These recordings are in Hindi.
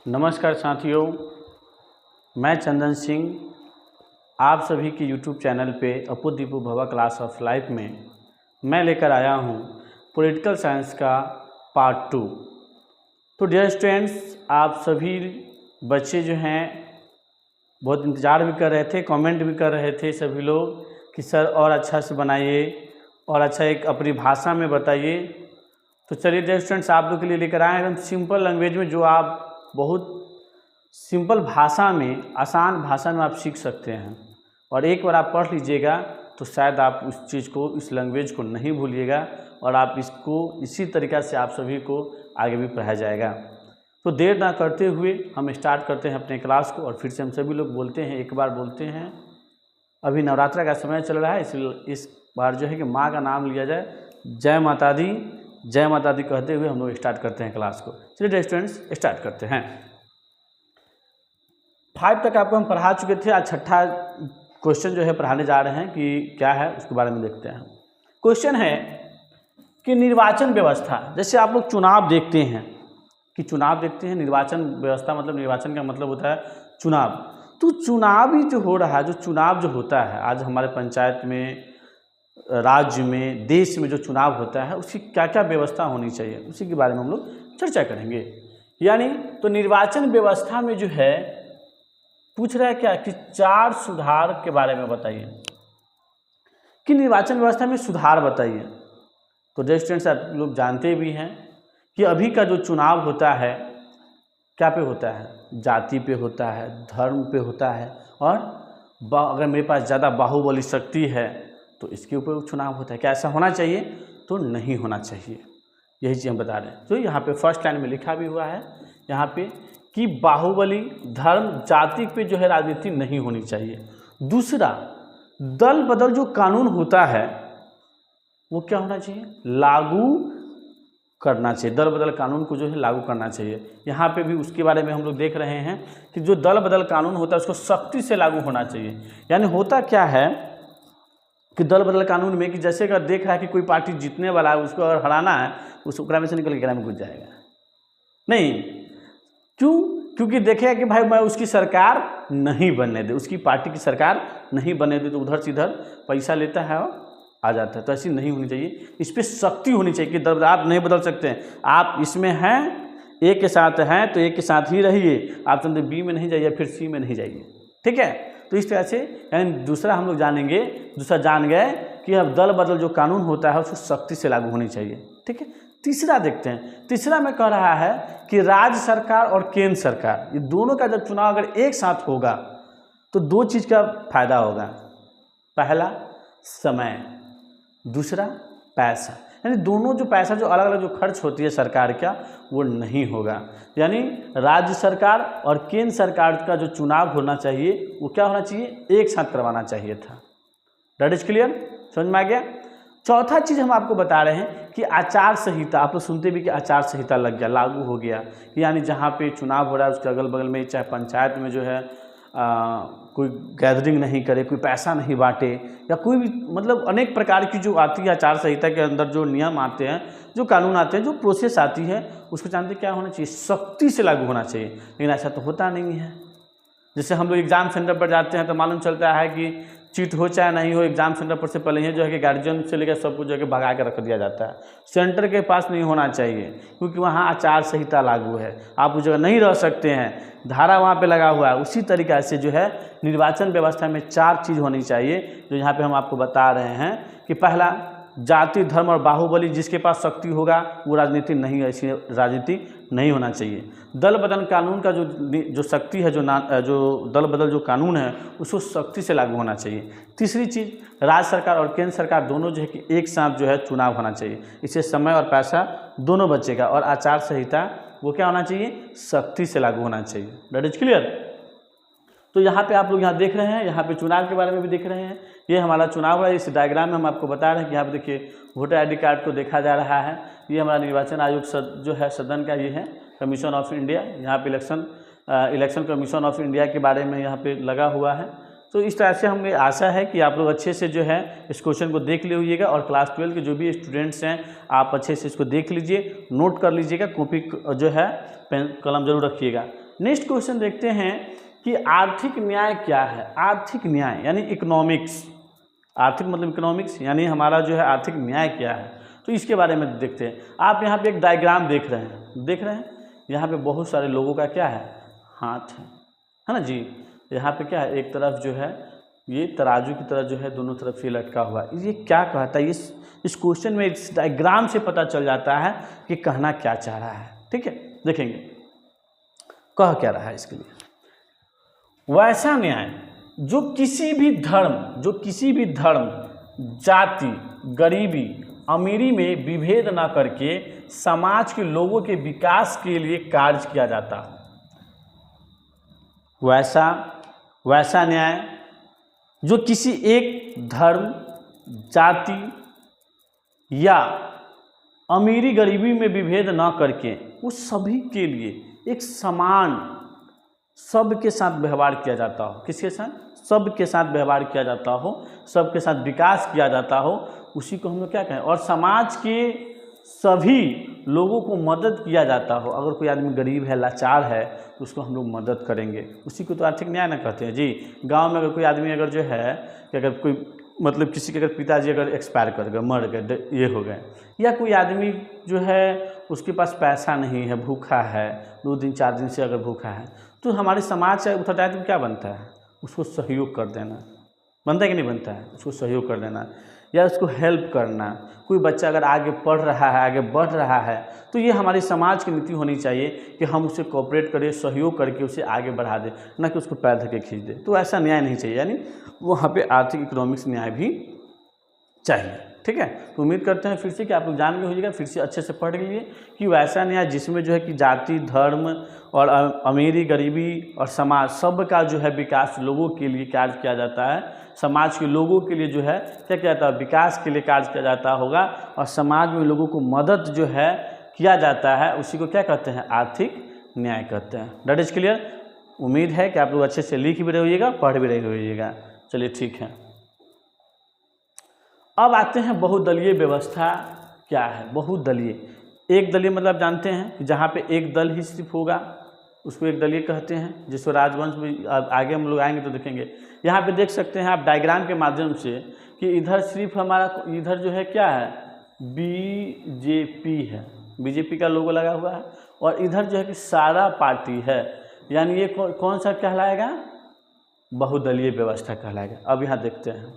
नमस्कार साथियों, मैं चंदन सिंह आप सभी की YouTube चैनल पे अपू दीपू भवा क्लास ऑफ लाइफ में मैं लेकर आया हूँ पॉलिटिकल साइंस का पार्ट 2। तो डियर स्टूडेंट्स, आप सभी बच्चे जो हैं बहुत इंतज़ार भी कर रहे थे, कमेंट भी कर रहे थे सभी लोग कि सर और अच्छा से बनाइए और अच्छा एक अपनी भाषा में बताइए। तो चलिए डियर स्टूडेंट्स, आप लोग के लिए लेकर आए एकदम सिंपल लैंग्वेज में, जो आप बहुत सिंपल भाषा में, आसान भाषा में आप सीख सकते हैं। और एक बार आप पढ़ लीजिएगा तो शायद आप उस चीज़ को, इस लैंग्वेज को नहीं भूलिएगा और आप इसको इसी तरीक़ा से आप सभी को आगे भी पढ़ाया जाएगा। तो देर ना करते हुए हम स्टार्ट करते हैं अपने क्लास को। और फिर से हम सभी लोग बोलते हैं, एक बार बोलते हैं, अभी नवरात्रा का समय चल रहा है, इसलिए इस बार जो है कि माँ का नाम लिया जाए। जय माता दी, जय माता दी कहते हुए हम लोग स्टार्ट करते हैं क्लास को। चलिए स्टूडेंट्स स्टार्ट करते हैं। 5 तक आपको हम पढ़ा चुके थे। आज छठा क्वेश्चन जो है पढ़ाने जा रहे हैं कि क्या है उसके बारे में देखते हैं। क्वेश्चन है कि निर्वाचन व्यवस्था, जैसे आप लोग चुनाव देखते हैं कि चुनाव देखते हैं, निर्वाचन व्यवस्था मतलब निर्वाचन का मतलब होता है चुनाव। तो चुनाव ही जो हो रहा है, जो चुनाव जो होता है आज हमारे पंचायत में, राज्य में, देश में जो चुनाव होता है उसकी क्या क्या व्यवस्था होनी चाहिए, उसी के बारे में हम लोग चर्चा करेंगे। यानी तो निर्वाचन व्यवस्था में जो है पूछ रहा है क्या कि 4 सुधार के बारे में बताइए, कि निर्वाचन व्यवस्था में सुधार बताइए। तो डियर स्टूडेंट्स, आप लोग जानते भी हैं कि अभी का जो चुनाव होता है क्या पे होता है, जाति पे होता है, धर्म पे होता है, और अगर मेरे पास ज़्यादा बाहुबली शक्ति है तो इसके ऊपर चुनाव होता है। क्या ऐसा होना चाहिए? तो नहीं होना चाहिए, यही चीज़ हम बता रहे हैं। तो यहाँ पे फर्स्ट लाइन में लिखा भी हुआ है यहाँ पे कि बाहुबली, धर्म, जाति पे जो है राजनीति नहीं होनी चाहिए। दूसरा, दल बदल जो कानून होता है वो क्या होना चाहिए? लागू करना चाहिए। दल बदल कानून को जो है लागू करना चाहिए। यहाँ पे भी उसके बारे में हम लोग देख रहे हैं कि जो दल बदल कानून होता है उसको सख्ती से लागू होना चाहिए। यानी होता क्या है कि दल बदल कानून में कि जैसे अगर देख रहा है कि कोई पार्टी जीतने वाला है, उसको अगर हराना है, उस ओकरा में से निकल के ग्राम में घुस जाएगा नहीं। क्यों? क्योंकि देखेगा कि भाई मैं उसकी सरकार नहीं बनने दे, उसकी पार्टी की सरकार नहीं बनने दे, तो उधर से इधर पैसा लेता है और आ जाता है। तो ऐसी नहीं होनी चाहिए, इस पर सख्ती होनी चाहिए कि दल आप नहीं बदल सकते हैं। आप इसमें हैं, ए के साथ हैं तो ए के साथ ही रहिए, आप चंदे बी में नहीं जाइए, फिर सी में नहीं जाइए। ठीक है? तो इस तरह से यानी दूसरा हम लोग जानेंगे, दूसरा जान गए कि अब दल बदल जो कानून होता है उसको सख्ती से लागू होनी चाहिए। ठीक है? तीसरा देखते हैं। तीसरा में कह रहा है कि राज्य सरकार और केंद्र सरकार, ये दोनों का जब चुनाव अगर एक साथ होगा तो 2 चीज़ का फायदा होगा। पहला समय, दूसरा पैसा। यानी दोनों जो पैसा जो अलग अलग जो खर्च होती है सरकार का, वो नहीं होगा। यानी राज्य सरकार और केंद्र सरकार का जो चुनाव होना चाहिए वो क्या होना चाहिए? एक साथ करवाना चाहिए था। That is clear? समझ में आ गया? चौथा चीज़ हम आपको बता रहे हैं कि आचार संहिता, आप लोग सुनते भी कि आचार संहिता लग गया, लागू हो गया। यानी जहाँ पे चुनाव हो रहा है उसके अगल बगल में, चाहे पंचायत में जो है कोई गैदरिंग नहीं करे, कोई पैसा नहीं बांटे, या कोई भी मतलब अनेक प्रकार की जो आती है आचार संहिता के अंदर जो नियम आते हैं, जो कानून आते हैं, जो प्रोसेस आती है, उसको जानते क्या होना चाहिए? सख्ती से लागू होना चाहिए। लेकिन ऐसा तो होता नहीं है। जैसे हम लोग एग्ज़ाम सेंटर पर जाते हैं तो मालूम चलता है कि चीट हो चाहे नहीं हो, एग्जाम सेंटर पर से पहले ही जो है कि गार्जियन से लेकर सब कुछ जो है कि भगा के रख दिया जाता है। सेंटर के पास नहीं होना चाहिए, क्योंकि वहाँ आचार संहिता लागू है, आप उस जगह नहीं रह सकते हैं, धारा वहाँ पे लगा हुआ है। उसी तरीक़ा से जो है निर्वाचन व्यवस्था में 4 चीज़ होनी चाहिए, जो यहाँ पे हम आपको बता रहे हैं कि पहला, जाति, धर्म और बाहुबली, जिसके पास शक्ति होगा वो राजनीति नहीं, ऐसी राजनीति नहीं होना चाहिए। दल बदल कानून का जो शक्ति है, जो दल बदल जो कानून है उसको सख्ती से लागू होना चाहिए। तीसरी चीज़, राज्य सरकार और केंद्र सरकार दोनों जो है कि एक साथ जो है चुनाव होना चाहिए, इससे समय और पैसा दोनों बचेगा। और आचार संहिता वो क्या होना चाहिए? सख्ती से लागू होना चाहिए। That is clear? तो यहाँ पे आप लोग यहाँ देख रहे हैं, यहाँ पे चुनाव के बारे में भी देख रहे हैं। ये हमारा चुनाव है, इस डायग्राम में हम आपको बता रहे हैं कि यहाँ पे देखिए वोटर आईडी कार्ड को देखा जा रहा है। ये हमारा निर्वाचन आयोग जो है सदन का, ये है कमीशन ऑफ इंडिया। यहाँ पे इलेक्शन कमीशन ऑफ इंडिया के बारे में यहाँ पे लगा हुआ है। तो इस तरह से हमें आशा है कि आप लोग अच्छे से जो है इस क्वेश्चन को देख लीजिएगा। और क्लास 12 के जो भी स्टूडेंट्स हैं आप अच्छे से इसको देख लीजिए, नोट कर लीजिएगा, कॉपी जो है पेन कलम जरूर रखिएगा। नेक्स्ट क्वेश्चन देखते हैं कि आर्थिक न्याय क्या है। आर्थिक न्याय यानी इकोनॉमिक्स, आर्थिक मतलब इकोनॉमिक्स यानी हमारा जो है आर्थिक न्याय क्या है, तो इसके बारे में देखते हैं। आप यहाँ पे एक डायग्राम देख रहे हैं, यहाँ पे बहुत सारे लोगों का क्या है, हाथ है ना जी। यहाँ पे क्या है, एक तरफ जो है ये तराजू की तरह जो है दोनों तरफ से लटका हुआ है। ये क्या कहता है, इस क्वेश्चन में इस डायग्राम से पता चल जाता है कि कहना क्या चाह रहा है। ठीक है, देखेंगे कह क्या रहा है इसके लिए। वैसा न्याय जो किसी भी धर्म, जाति, गरीबी, अमीरी में विभेद न करके समाज के लोगों के विकास के लिए कार्य किया जाता है। वैसा न्याय जो किसी एक धर्म, जाति या अमीरी गरीबी में विभेद न करके उस सभी के लिए एक समान सबके साथ व्यवहार किया जाता हो। किसके साथ? सबके साथ व्यवहार किया जाता हो, सबके साथ विकास किया जाता हो, उसी को हम लोग क्या कहें। और समाज के सभी लोगों को मदद किया जाता हो। अगर कोई आदमी गरीब है, लाचार है, तो उसको हम लोग मदद करेंगे, उसी को तो आर्थिक न्याय ना कहते हैं जी। गांव में अगर कोई आदमी अगर जो है कि अगर कोई मतलब किसी के अगर पिताजी अगर एक्सपायर कर गए, मर गए, ये हो गए, या कोई आदमी जो है उसके पास पैसा नहीं है, भूखा है, 2 दिन 4 दिन से अगर भूखा है, तो हमारे समाज से उत्तरदायित्व क्या बनता है, उसको सहयोग कर देना। बनता है कि नहीं बनता है? उसको सहयोग कर देना या उसको हेल्प करना। कोई बच्चा अगर आगे पढ़ रहा है, आगे बढ़ रहा है, तो ये हमारी समाज की नीति होनी चाहिए कि हम उसे कोऑपरेट करें, सहयोग करके उसे आगे बढ़ा दें, ना कि उसको पैर धके खींच दे। तो ऐसा न्याय नहीं चाहिए, यानी वहाँ पे आर्थिक इकोनॉमिक्स न्याय भी चाहिए। ठीक है, तो उम्मीद करते हैं फिर से कि आप लोग जान गए होइएगा, फिर से अच्छे से पढ़ लीजिए कि वैसा न्याय जिसमें जो है कि जाति, धर्म और अमीरी, गरीबी और समाज सब का जो है विकास लोगों के लिए कार्य किया जाता है। समाज के लोगों के लिए जो है क्या किया जाता है, विकास के लिए कार्य किया जाता होगा, और समाज में लोगों को मदद जो है किया जाता है, उसी को क्या कहते हैं, आर्थिक न्याय कहते हैं। That is clear. उम्मीद है कि आप लोग अच्छे से लिख भी रहे होइएगा, पढ़ भी रहे होइएगा। चलिए ठीक है, अब आते हैं बहुदलीय व्यवस्था क्या है। बहुदलीय, एक दलीय मतलब जानते हैं कि जहाँ पे एक दल ही सिर्फ होगा उसको एक दलीय कहते हैं, जिसको राजवंश में आगे हम लोग आएंगे तो देखेंगे। यहाँ पे देख सकते हैं आप डायग्राम के माध्यम से कि इधर सिर्फ हमारा इधर जो है क्या है, बीजेपी है, बीजेपी का लोगो लगा हुआ है, और इधर जो है कि सारा पार्टी है, यानी ये कौन सा कहलाएगा, बहुदलीय व्यवस्था कहलाएगा। अब यहाँ देखते हैं,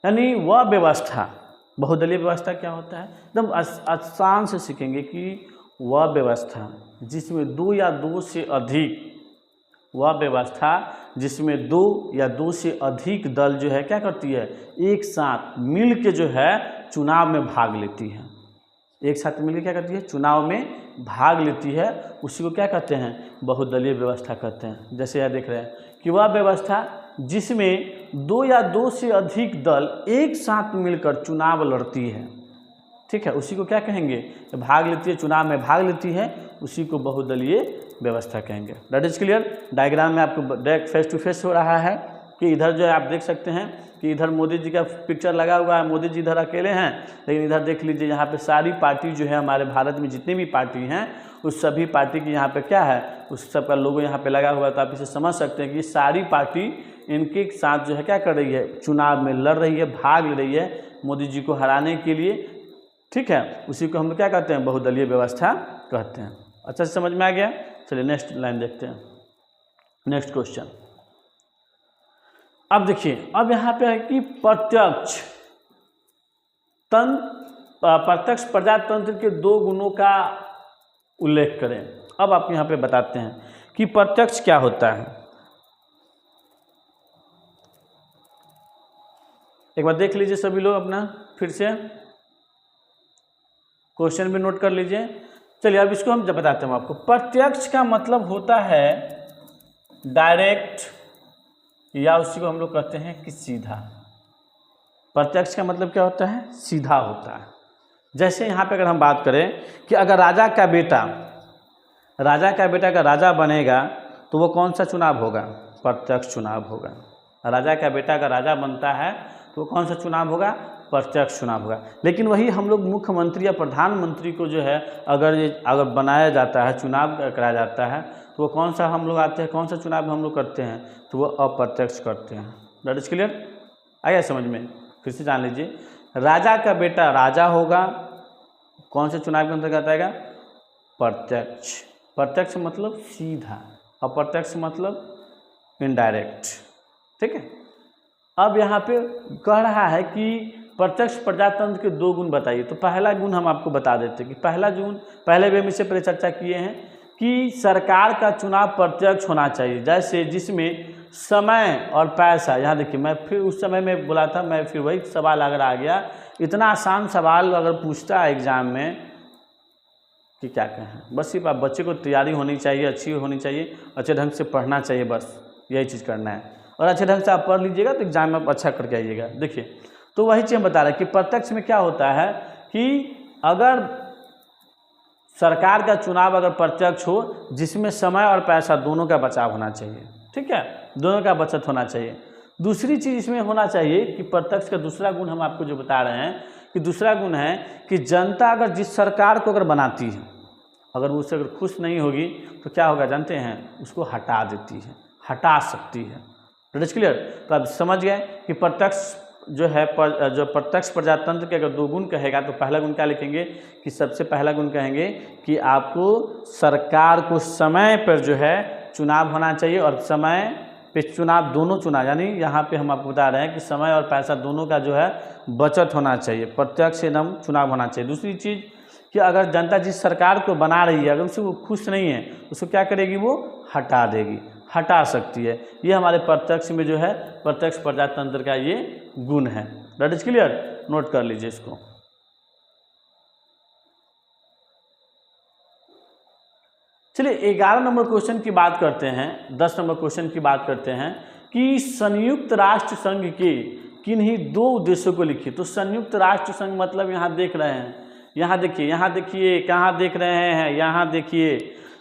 यानी वह व्यवस्था, बहुदलीय व्यवस्था क्या होता है, एकदम आसान से सीखेंगे कि वह व्यवस्था जिसमें 2 या 2 से अधिक, वह व्यवस्था जिसमें 2 या 2 से अधिक दल जो है क्या करती है, एक साथ मिल के जो है चुनाव में भाग लेती है। एक साथ मिलकर क्या करती है, चुनाव में भाग लेती है, उसी को क्या कहते हैं, बहुदलीय व्यवस्था कहते हैं। जैसे यह देख रहे हैं कि वह व्यवस्था जिसमें 2 या 2 से अधिक दल एक साथ मिलकर चुनाव लड़ती है, ठीक है, उसी को क्या कहेंगे, भाग लेती है, चुनाव में भाग लेती है, उसी को बहुदलीय व्यवस्था कहेंगे। That is clear. डायग्राम में आपको डायरेक्ट फेस टू फेस हो रहा है कि इधर जो है आप देख सकते हैं कि इधर मोदी जी का पिक्चर लगा हुआ है, मोदी जी इधर अकेले हैं, लेकिन इधर देख लीजिए यहाँ पे सारी पार्टी जो है हमारे भारत में जितनी भी पार्टी हैं उस सभी पार्टी की यहाँ पे क्या है, उस सब का लोगो यहाँ पे लगा हुआ है। तो आप इसे समझ सकते हैं कि सारी पार्टी इनके साथ जो है क्या कर रही है, चुनाव में लड़ रही है, भाग ले रही है मोदी जी को हराने के लिए। ठीक है, उसी को हम लोग क्या कहते हैं, बहुदलीय व्यवस्था कहते हैं। अच्छा से समझ में आ गया। चलिए नेक्स्ट लाइन देखते हैं, नेक्स्ट क्वेश्चन। अब देखिए, अब यहाँ पे है कि प्रत्यक्ष प्रजातंत्र के 2 गुणों का उल्लेख करें। अब आप यहाँ पे बताते हैं कि प्रत्यक्ष क्या होता है। एक बार देख लीजिए सभी लोग अपना, फिर से क्वेश्चन भी नोट कर लीजिए। चलिए अब इसको हम जब बताते हैं आपको। प्रत्यक्ष का मतलब होता है डायरेक्ट, या उसी को हम लोग कहते हैं कि सीधा। प्रत्यक्ष का मतलब क्या होता है, सीधा होता है। जैसे यहाँ पे अगर हम बात करें कि अगर राजा का बेटा अगर राजा बनेगा तो वो कौन सा चुनाव होगा, प्रत्यक्ष चुनाव होगा। राजा का बेटा अगर राजा बनता है तो वो कौन सा चुनाव होगा, प्रत्यक्ष चुनाव होगा। लेकिन वही हम लोग मुख्यमंत्री या प्रधानमंत्री को जो है अगर बनाया जाता है, चुनाव कराया जाता है, तो वो कौन सा हम लोग आते हैं, कौन सा चुनाव हम लोग करते हैं, तो वो अप्रत्यक्ष करते हैं। दैट इज क्लियर, आया समझ में? फिर से जान लीजिए, राजा का बेटा राजा होगा, कौन से चुनाव के अंतर्गत आएगा? प्रत्यक्ष। प्रत्यक्ष मतलब सीधा, अप्रत्यक्ष मतलब इनडायरेक्ट। ठीक है, अब यहाँ पे कह रहा है कि प्रत्यक्ष प्रजातंत्र के 2 गुण बताइए। तो पहला गुण हम आपको बता देते हैं कि पहला गुण, पहले भी हम इससे पहले चर्चा किए हैं कि सरकार का चुनाव प्रत्यक्ष होना चाहिए, जैसे जिसमें समय और पैसा, यहाँ देखिए मैं फिर उस समय में बोला था, मैं फिर वही सवाल अगर आ गया, इतना आसान सवाल अगर पूछता है एग्जाम में कि क्या कहें, बस सिर्फ आप बच्चे को तैयारी होनी चाहिए, अच्छी होनी चाहिए, अच्छे ढंग से पढ़ना चाहिए, बस यही चीज़ करना है, और अच्छे ढंग से आप पढ़ लीजिएगा तो एग्जाम में आप अच्छा करके आइएगा। देखिए, तो वही चीज़ हम बता रहे हैं कि प्रत्यक्ष में क्या होता है कि अगर सरकार का चुनाव अगर प्रत्यक्ष हो, जिसमें समय और पैसा दोनों का बचाव होना चाहिए, ठीक है, दोनों का बचत होना चाहिए। दूसरी चीज़ इसमें होना चाहिए कि प्रत्यक्ष का दूसरा गुण हम आपको जो बता रहे हैं कि दूसरा गुण है कि जनता अगर जिस सरकार को अगर बनाती है, अगर वो उससे अगर खुश नहीं होगी तो क्या होगा जानते हैं? उसको हटा देती है, हटा सकती है। It is clear? तो आप समझ गए कि प्रत्यक्ष जो है जो प्रत्यक्ष प्रजातंत्र के अगर 2 गुण कहेगा तो पहला गुण क्या लिखेंगे कि सबसे पहला गुण कहेंगे कि आपको सरकार को समय पर जो है चुनाव होना चाहिए, और समय पे चुनाव दोनों चुनाव, यानी यहाँ पे हम आपको बता रहे हैं कि समय और पैसा दोनों का जो है बचत होना चाहिए, प्रत्यक्ष एकदम चुनाव होना चाहिए। दूसरी चीज़ कि अगर जनता जिस सरकार को बना रही है अगर उससे वो खुश नहीं है, उसको क्या करेगी? वो हटा देगी, हटा सकती है। ये हमारे प्रत्यक्ष में जो है प्रत्यक्ष प्रजातंत्र का ये गुण है। That is clear? नोट कर लीजिए इसको। चलिए 11 नंबर क्वेश्चन की बात करते हैं, 10 नंबर क्वेश्चन की बात करते हैं कि संयुक्त राष्ट्र संघ के किन्हीं 2 उद्देश्यों को लिखिए। तो संयुक्त राष्ट्र संघ मतलब यहाँ देख रहे हैं, यहाँ देखिए, यहाँ देखिए, कहाँ देख रहे हैं, यहाँ देखिए।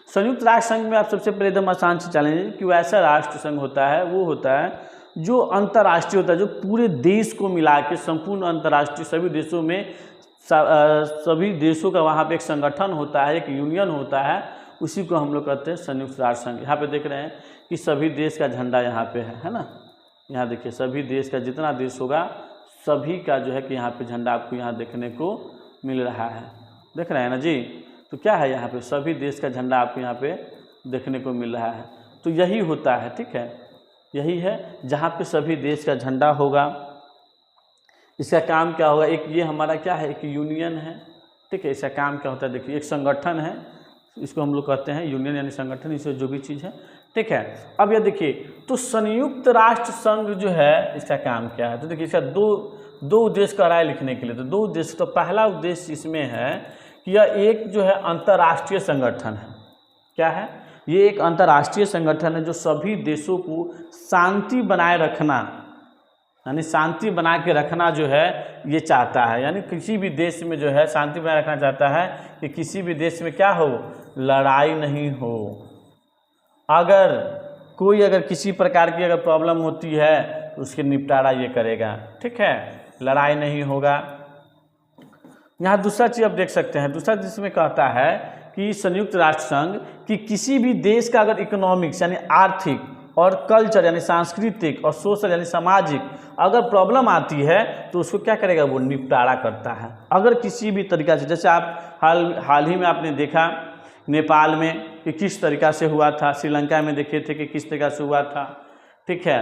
संयुक्त राष्ट्र संघ में आप सबसे पहले एकदम आसान से चलेंगे कि वैसा राष्ट्र संघ होता है, वो होता है जो अंतर्राष्ट्रीय होता है, जो पूरे देश को मिला के संपूर्ण अंतर्राष्ट्रीय सभी देशों में सभी देशों का वहाँ पे एक संगठन होता है, एक यूनियन होता है, उसी को हम लोग कहते हैं संयुक्त राष्ट्र संघ। यहाँ पे देख रहे हैं कि सभी देश का झंडा यहाँ पे है ना, यहाँ देखिए सभी देश का, जितना देश होगा सभी का जो है कि यहाँ पे झंडा आपको यहाँ देखने को मिल रहा है, देख रहे हैं ना जी। तो क्या है यहाँ पे सभी देश का झंडा आपको यहाँ पे देखने को मिल रहा है। तो यही होता है, ठीक है, यही है जहाँ पे सभी देश का झंडा होगा। इसका काम क्या होगा? एक ये हमारा क्या है, एक यूनियन है, ठीक है। इसका काम क्या होता है? देखिए एक संगठन है, इसको हम लोग कहते हैं यूनियन यानी संगठन, इसमें जो भी चीज़ है, ठीक है। अब ये देखिए, तो संयुक्त राष्ट्र संघ जो है इसका काम क्या है? तो देखिए इसका दो उद्देश्य का राय लिखने के लिए, तो 2 उद्देश्य। तो पहला उद्देश्य इसमें है कि यह एक जो है अंतर्राष्ट्रीय संगठन है। क्या है? ये एक अंतर्राष्ट्रीय संगठन है जो सभी देशों को शांति बनाए रखना, यानी शांति बना के रखना जो है ये चाहता है। यानी किसी भी देश में जो है शांति बनाए रखना चाहता है कि किसी भी देश में क्या हो, लड़ाई नहीं हो। अगर किसी प्रकार की अगर प्रॉब्लम होती है तो उसके निपटारा ये करेगा, ठीक है, लड़ाई नहीं होगा। यहाँ दूसरा चीज़ आप देख सकते हैं, दूसरा जिसमें कहता है कि संयुक्त राष्ट्र संघ कि किसी भी देश का अगर इकोनॉमिक्स यानी आर्थिक और कल्चर यानी सांस्कृतिक और सोशल यानी सामाजिक अगर प्रॉब्लम आती है तो उसको क्या करेगा? वो निपटारा करता है। अगर किसी भी तरीक़ा से, जैसे आप हाल ही में आपने देखा नेपाल में कि किस तरीक़ा से हुआ था, श्रीलंका में देखे थे कि किस तरीक़ा से हुआ था, ठीक है।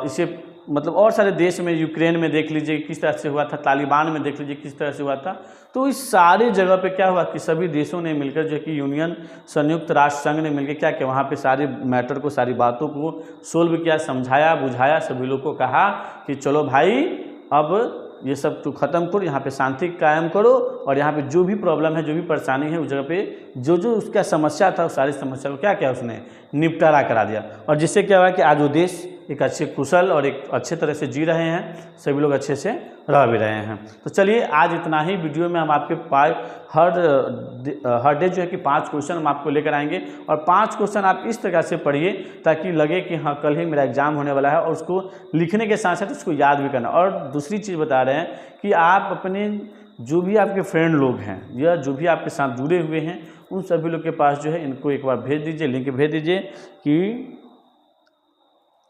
इसे मतलब और सारे देश में, यूक्रेन में देख लीजिए किस तरह से हुआ था, तालिबान में देख लीजिए किस तरह से हुआ था। तो इस सारे जगह पे क्या हुआ कि सभी देशों ने मिलकर जो कि यूनियन संयुक्त राष्ट्र संघ ने मिलकर क्या किया, वहाँ पे सारे मैटर को, सारी बातों को सोल्व किया, समझाया, बुझाया, सभी लोग को कहा कि चलो भाई अब ये सब तो ख़त्म करो, यहाँ पे शांति कायम करो, और यहाँ पे जो भी प्रॉब्लम है, जो भी परेशानी है, उस जगह पे जो उसका समस्या था, उस सारी समस्या को क्या किया, उसने निपटारा करा दिया। और जिससे क्या हुआ कि आज वो देश एक अच्छे कुशल और एक अच्छे तरह से जी रहे हैं, सभी लोग अच्छे से रह भी रहे हैं। तो चलिए आज इतना ही। वीडियो में हम आपके हर डे जो है कि 5 क्वेश्चन हम आपको लेकर आएंगे और 5 क्वेश्चन आप इस तरह से पढ़िए ताकि लगे कि हाँ कल ही मेरा एग्जाम होने वाला है, और उसको लिखने के साथ साथ उसको याद भी करना। और दूसरी चीज़ बता रहे हैं कि आप अपने जो भी आपके फ्रेंड लोग हैं या जो भी आपके साथ जुड़े हुए हैं उन सभी लोग के पास जो है इनको एक बार भेज दीजिए, लिंक भेज दीजिए कि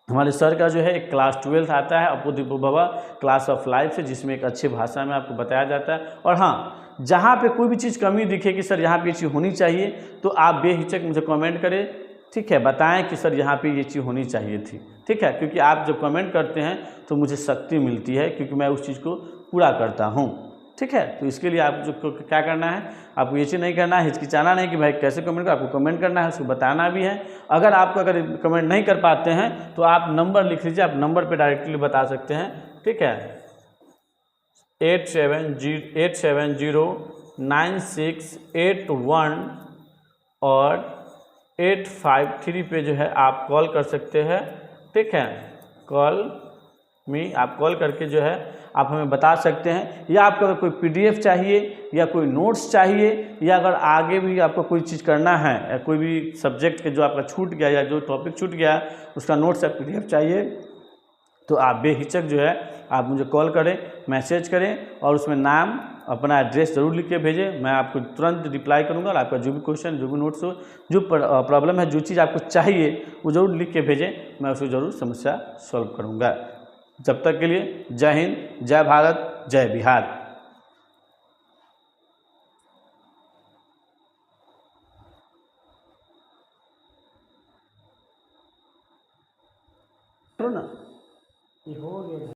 हमारे सर का जो है एक क्लास 12 आता है अपोदिपोभवा क्लास ऑफ लाइफ से, जिसमें एक अच्छी भाषा में आपको बताया जाता है। और हाँ, जहाँ पे कोई भी चीज़ कमी दिखे कि सर यहाँ पे ये चीज़ होनी चाहिए तो आप बेहिचक मुझे कमेंट करें, ठीक है, बताएं कि सर यहाँ पे ये चीज़ होनी चाहिए थी, ठीक है, क्योंकि आप जब कमेंट करते हैं तो मुझे शक्ति मिलती है क्योंकि मैं उस चीज़ को पूरा करता हूँ, ठीक है। तो इसके लिए आप जो क्या करना है, आपको ये चीज़ नहीं करना है, हिचकिचाना नहीं कि भाई कैसे कमेंट कर, आपको कमेंट करना है, उसको बताना भी है। अगर कमेंट नहीं कर पाते हैं तो आप नंबर लिख लीजिए, आप नंबर पे डायरेक्टली बता सकते हैं, ठीक है, 870968 और 853 पे जो है आप कॉल कर सकते हैं, ठीक है। आप कॉल करके जो है आप हमें बता सकते हैं, या आपको अगर कोई PDF चाहिए या कोई नोट्स चाहिए, या अगर आगे भी आपको कोई चीज़ करना है या कोई भी सब्जेक्ट के जो आपका छूट गया या जो टॉपिक छूट गया उसका नोट्स या PDF चाहिए तो आप बेहिचक जो है आप मुझे कॉल करें, मैसेज करें और उसमें नाम, अपना एड्रेस ज़रूर लिख के भेजें। मैं आपको तुरंत रिप्लाई करूंगा और आपका जो भी क्वेश्चन, जो भी नोट्स हो, जो प्रॉब्लम है, जो चीज़ आपको चाहिए वो ज़रूर लिख के भेजें, मैं उसको ज़रूर समस्या सॉल्व करूंगा। जब तक के लिए जय हिंद, जय भारत, जय बिहार। ना ये हो गया।